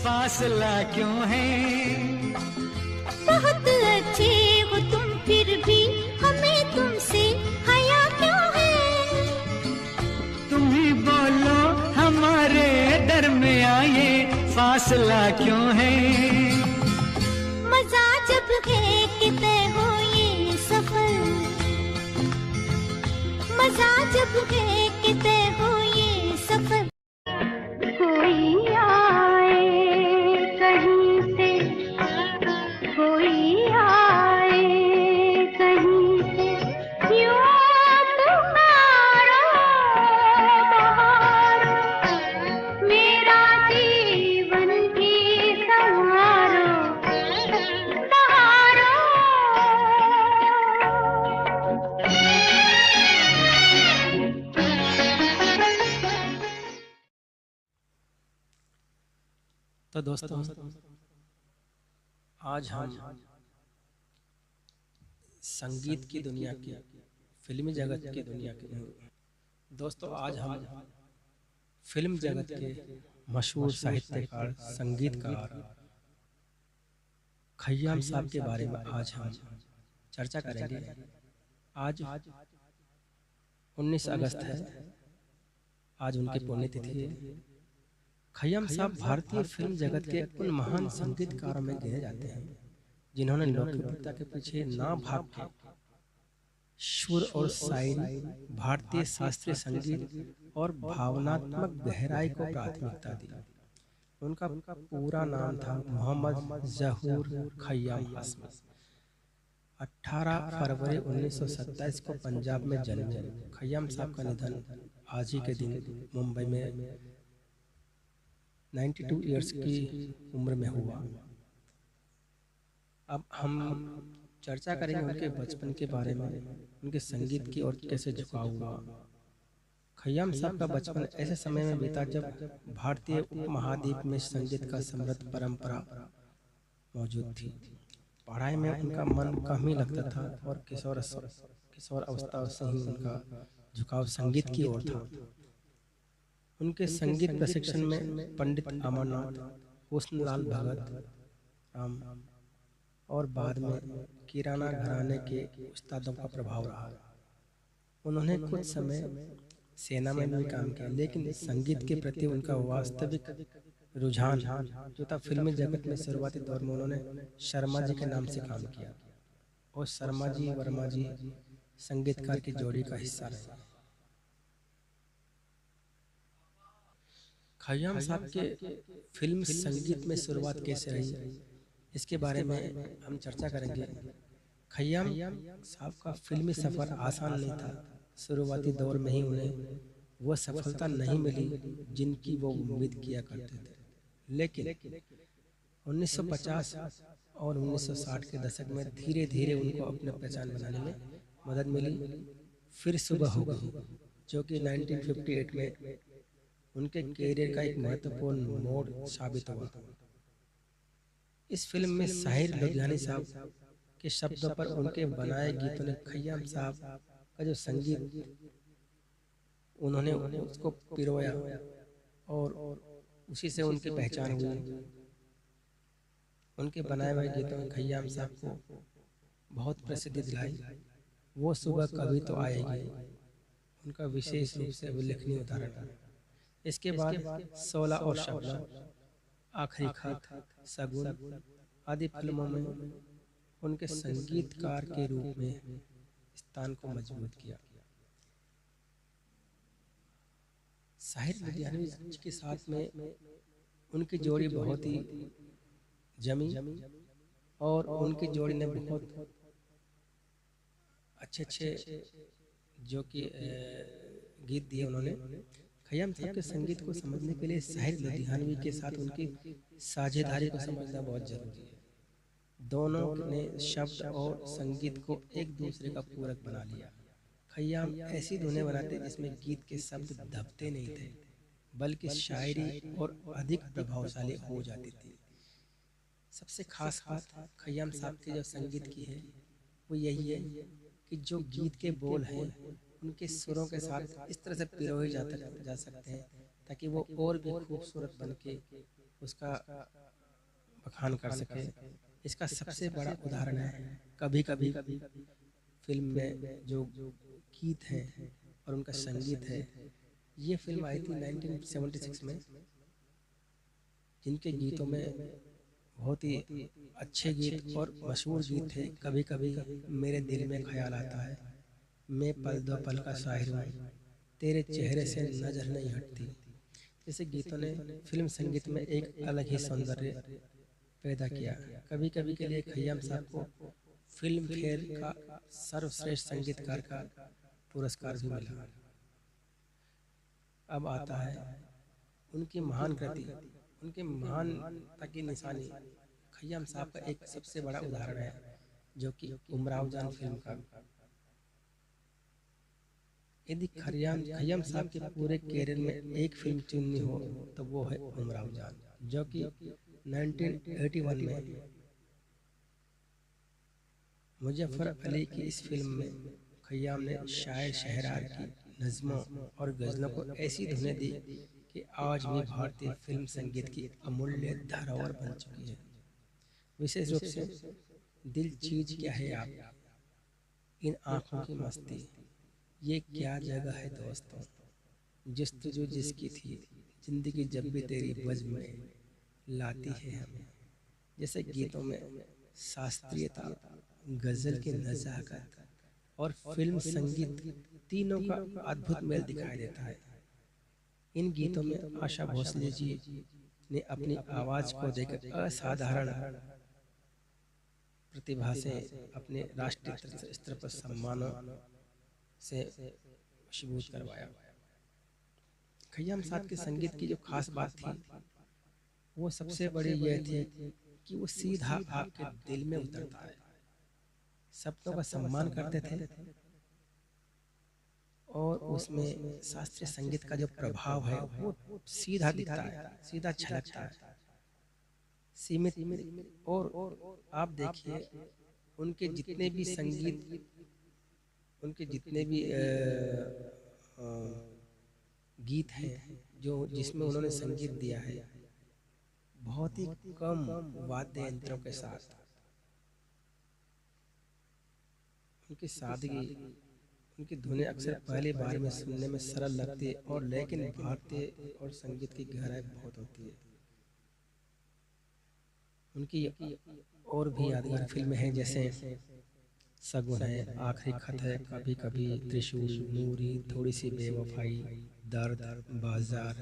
फासला क्यों है? बहुत अच्छे हो तुम, फिर भी हमें तुमसे हया क्यों है? तुम ही बोलो हमारे दरमियां ये फासला क्यों है? मजा जब है कि तय हो ये सफर, मजा जब है कि तय हो ये सफर। कोई आए कहीं से, कोई आए कहीं से, यूं पुकारो बहारो, मेरा जीवन भी संवारो सहारो। तो दोस्तों, आज हम संगीत की दुनिया की, फिल्मी जगत की दुनिया के दोस्तों आज हम फिल्म जगत के मशहूर साहित्यकार, संगीतकार खय्याम साहब के बारे में आज हम चर्चा करेंगे। आज 19 अगस्त है, आज उनकी पुण्यतिथि है। खय्याम साहब भारतीय फिल्म जगत के उन महान संगीतकारों में गिने जाते हैं जिन्होंने लोकप्रियता के पीछे ना भाग के सुर और शायरी, भारतीय शास्त्रीय संगीत और भावनात्मक गहराई को प्राथमिकता दी। उनका पूरा नाम था मोहम्मद ज़हूर खय्याम हाशमी। 18 फरवरी 1927 को पंजाब में जन्मे खय्याम साहब का निधन आज ही के दिन मुंबई में 92 ईयर्स की उम्र में हुआ। अब हम चर्चा करेंगे उनके बचपन के बारे में, उनके संगीत की और कैसे झुकाव हुआ। खय्याम साहब का बचपन ऐसे समय में बीता जब भारतीय उपमहाद्वीप में संगीत का समृद्ध परंपरा मौजूद थी। पढ़ाई में उनका मन कम ही लगता था और किशोर अवस्था से ही उनका झुकाव संगीत की ओर था। उनके संगीत प्रशिक्षण में पंडित अमरनाथ, हुस्नलाल भगत और बाद में किराना घराने के उस्तादों का प्रभाव रहा। उन्होंने कुछ समय सेना में भी काम किया, लेकिन संगीत के प्रति उनका वास्तविक रुझान जो था फिल्मी जगत में शुरुआती दौर में उन्होंने शर्मा जी के नाम से काम किया और शर्मा जी वर्मा जी संगीतकार की जोड़ी का हिस्सा रहे। खय्याम साहब के फिल्म संगीत में शुरुआत कैसे रही, इसके बारे में हम चर्चा करेंगे। खय्याम साहब का फिल्मी सफ़र आसान नहीं था। शुरुआती दौर में ही उन्हें वह सफलता नहीं मिली जिनकी वो उम्मीद किया करते थे, लेकिन 1950 और 1960 के दशक में धीरे धीरे उनको अपने पहचान बनाने में मदद मिली। फिर सुबह हो गई, जो कि 1958 में उनके कैरियर का एक महत्वपूर्ण मोड़ साबित हुआ। इस फिल्म में साहिर लुधियानी साहब के शब्दों पर उनके बनाए गीतों ने खय्याम साहब का जो संगीत उन्होंने उसको पिरोया और उसी से उनकी पहचान हुई। उनके बनाए हुए गीतों ने खय्याम साहब को बहुत प्रसिद्धि दिलाई। वो सुबह कभी तो आएगी उनका विशेष रूप से उल्लेखनीय उदाहरण है। इसके बाद 16 और शबनम, आखिरी खत, शगुन आदि फिल्मों में उनके संगीतकार के रूप में स्थान को मजबूत किया। साहिर लुधियानवी के साथ में उनकी जोड़ी बहुत ही जमी और उनकी जोड़ी ने बहुत अच्छे जो कि गीत दिए उन्होंने। खय्याम साहब के संगीत को समझने के लिए साहिर लुधियानवी के साथ उनकी साझेदारी को समझना बहुत जरूरी है। दोनों ने शब्द और संगीत को एक दूसरे का पूरक बना लिया। खय्याम ऐसी धुनें बनाते जिसमें गीत के शब्द दबते नहीं थे, बल्कि शायरी और अधिक प्रभावशाली हो जाती थी। सबसे खास बात खय्याम साहब के जो संगीत की है वो यही है कि जो गीत के बोल हैं उनके सुरों के साथ इस तरह से पिरोए जा सकते हैं ताकि वो और भी खूबसूरत बन के उसका बखान कर सके। इसका सबसे बड़ा उदाहरण है कभी कभी फिल्म में जो गीत हैं और उनका संगीत है। ये फिल्म आई थी 1976 में, जिनके गीतों में बहुत ही अच्छे गीत और मशहूर गीत थे। कभी कभी मेरे दिल में ख्याल आता है, मैं पल दो पल का शायर हूँ, तेरे चेहरे से नजर नहीं हटती। जैसे गीतों ने फिल्म संगीत में एक अलग ही सौंदर्य पैदा किया। कभी कभी के लिए खय्याम साहब को फिल्म फेयर का सर्वश्रेष्ठ संगीतकार का पुरस्कार भी मिला। अब आता है उनकी महान कृति, उनके महानता की निशानी। खय्याम साहब का एक सबसे बड़ा उदाहरण है जो कि उमराव जान फिल्म का। यदि खय्याम साहब के पूरे कैरियर में एक फिल्म चुननी हो तो वो है उमराव जान, जो कि 1981 में मुजफ्फर अली की इस फिल्म में खय्याम ने शायर शहरार की नज़्मों और गज़लों को ऐसी धुनें दी कि आज भी भारतीय फिल्म संगीत की अमूल्य धरोहर बन चुकी है। विशेष रूप से दिल चीज क्या है आप, इन आँखों की मस्ती, ये क्या जगह है दोस्तों, जस्तजू जिसकी थी जिंदगी जब भी तेरी बज़्म में लाती है हमें। जैसे गीतों में शास्त्रीयता, गजल की नज़ाकत और फिल्म संगीत तीनों का अद्भुत मेल दिखाई देता है। इन गीतों में आशा भोसले जी ने अपनी आवाज़ को देकर असाधारण प्रतिभा से अपने राष्ट्रीय स्तर पर सम्मानों से मशबूत करवाया। खय्याम साहब के संगीत की जो खास बात थी वो सबसे बड़ी यह थी कि वो सीधा आपके दिल में उतरता है। शब्दों का सम्मान करते थे और उसमें शास्त्रीय संगीत का जो प्रभाव है वो सीधा दिखता है, सीधा झलकता है, सीमित। और आप देखिए उनके जितने भी संगीत, उनके जितने भी गीत हैं जो जिसमें उन्होंने संगीत दिया है, बहुत ही कम वाद्य यंत्रों के साथ उनकी सादगी, उनकी धुनें अक्सर पहली बार में सुनने में सरल लगती है और लेकिन भारतीय और संगीत की गहराई बहुत होती है। उनकी और भी यादगार फिल्में हैं जैसे सगुन है, आखिरी खत है, कभी कभी, त्रिशूल, नूरी, थोड़ी सी बेवफाई, दर्द, बाजार,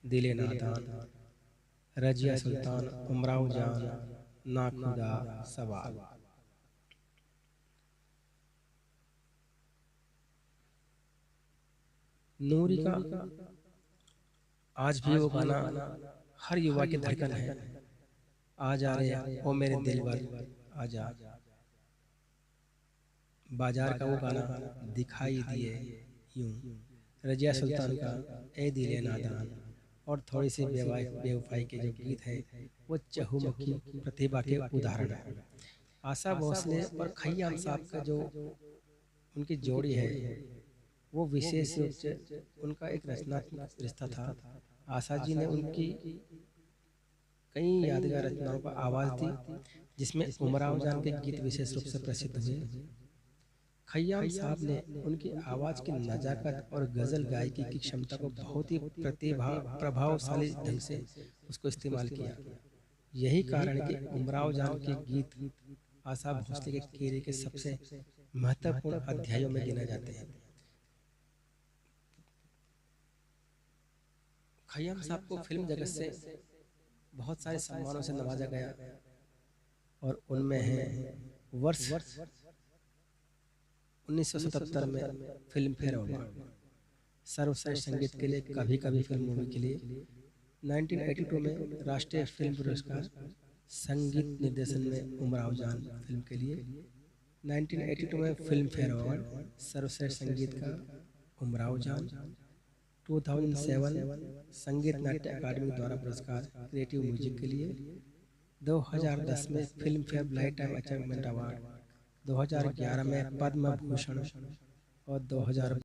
दिले नादान, रजिया सुल्तान, उमराव जान, नाखुदा, सवाल। नूरी का आज भी वो गाना हर युवा की धड़कन है। आ जा रे ओ मेरे दिलबर आजा। बाजार का वो गाना दिखाई दिए यूं, रजिया सुल्तान का ए दिले नादान और थोड़ी सी बेवफाई के जो गीत है वो चहुमुखी प्रतिभा के उदाहरण है। आशा भोसले और खय्याम साहब का जो उनकी जोड़ी है वो विशेष रूप से उनका एक रचनात्मक रिश्ता था। आशा जी ने उनकी कई यादगार रचनाओं को आवाज़ दी जिसमें उमराव जान के गीत विशेष रूप से प्रसिद्ध हुए। खय्याम साहब ने उनकी आवाज़ की नज़ाकत और गज़ल गायकी की क्षमता को बहुत ही प्रभावशाली ढंग से उसको इस्तेमाल किया। यही कारण है कि उमराव जान के गीत आशा भोसले के कैरियर के सबसे महत्वपूर्ण अध्यायों में गिने जाते हैं। खय्याम साहब को फिल्म जगत से बहुत सारे सम्मानों से नवाजा गया और उनमें है वर्ष 1977 में फिल्म फेयर अवार्ड, सर्वश्रेष्ठ संगीत के लिए कभी कभी फिल्म मूवी के लिए, 1982 में राष्ट्रीय फिल्म पुरस्कार संगीत निर्देशन में उमराव जान फिल्म के लिए, 1982 में फिल्म फेयर अवार्ड सर्वश्रेष्ठ संगीत का उमराव जान, 2007 संगीत नाट्य अकादमी द्वारा पुरस्कार क्रिएटिव म्यूजिक के लिए, 2010 में film fair life time achievement award, 2011 में पद्म भूषण और 2000